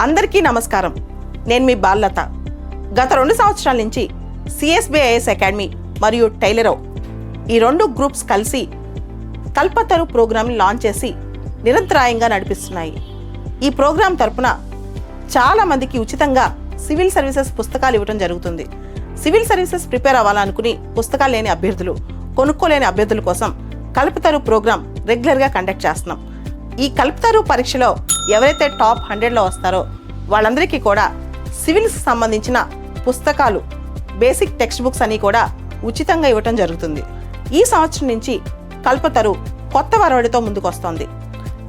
అందరికీ నమస్కారం. నేను మీ బాలలత. గత 2 సంవత్సరాల నుంచి సిఎస్బిఐఎస్ అకాడమీ మరియు టైలరో ఈ 2 గ్రూప్స్ కలిసి కల్పతరు ప్రోగ్రామ్ని లాంచ్ చేసి నిరంతరాయంగా నడిపిస్తున్నాయి. ఈ ప్రోగ్రాం తరపున చాలామందికి ఉచితంగా సివిల్ సర్వీసెస్ పుస్తకాలు ఇవ్వడం జరుగుతుంది. సివిల్ సర్వీసెస్ ప్రిపేర్ అవ్వాలనుకుని పుస్తకాలు లేని అభ్యర్థులు, కొనుక్కోలేని అభ్యర్థుల కోసం కల్పతరు ప్రోగ్రాం రెగ్యులర్గా కండక్ట్ చేస్తున్నాం. ఈ కల్పతరు పరీక్షలో ఎవరైతే టాప్ 100లో వస్తారో వాళ్ళందరికీ కూడా సివిల్స్ సంబంధించిన పుస్తకాలు, బేసిక్ టెక్స్ట్ బుక్స్ అన్నీ కూడా ఉచితంగా ఇవ్వటం జరుగుతుంది. ఈ సంవత్సరం నుంచి కల్పతరు కొత్త వరవడితో ముందుకు వస్తోంది.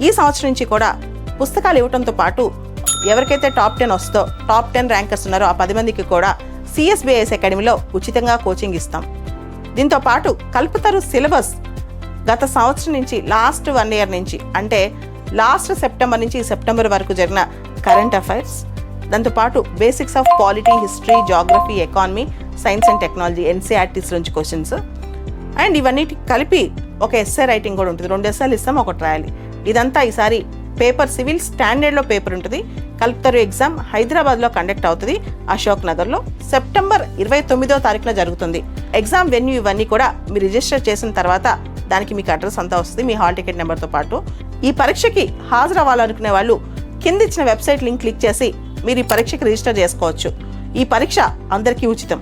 ఈ సంవత్సరం నుంచి కూడా పుస్తకాలు ఇవ్వడంతో పాటు ఎవరికైతే టాప్ 10 వస్తుందో, టాప్ 10 ర్యాంకర్స్ ఉన్నారో ఆ 10 మందికి కూడా సిఎస్బిఐఎస్ అకాడమీలో ఉచితంగా కోచింగ్ ఇస్తాం. దీంతో పాటు కల్పతరు సిలబస్ గత సంవత్సరం నుంచి లాస్ట్ 1 ఇయర్ నుంచి, అంటే లాస్ట్ సెప్టెంబర్ నుంచి సెప్టెంబర్ వరకు జరిగిన కరెంట్ అఫైర్స్, దాంతోపాటు basics of polity, history, geography, economy, science and technology, NCERTs నుంచి క్వశ్చన్స్ అండ్ ఇవన్నీ కలిపి ఒక ఎస్సే రైటింగ్ కూడా ఉంటుంది. 2 ఎస్సేలు ఇస్తాం, ఒకటి రాయాలి. ఇదంతా ఈసారి పేపర్ సివిల్ స్టాండర్డ్లో పేపర్ ఉంటుంది. కల్పతరు ఎగ్జామ్ హైదరాబాద్లో కండక్ట్ అవుతుంది, అశోక్ నగర్లో. సెప్టెంబర్ 29వ తారీఖున జరుగుతుంది. ఎగ్జామ్ వెన్యూ ఇవన్నీ కూడా మీరు రిజిస్టర్ చేసిన తర్వాత దానికి మీకు అడ్రస్ అంతా వస్తుంది, మీ హాల్ టికెట్ నెంబర్తో పాటు. ఈ పరీక్షకి హాజరు అవ్వాలనుకునే వాళ్ళు కింద ఇచ్చిన వెబ్సైట్ లింక్ క్లిక్ చేసి మీరు ఈ పరీక్షకి రిజిస్టర్ చేసుకోవచ్చు. ఈ పరీక్ష అందరికీ ఉచితం.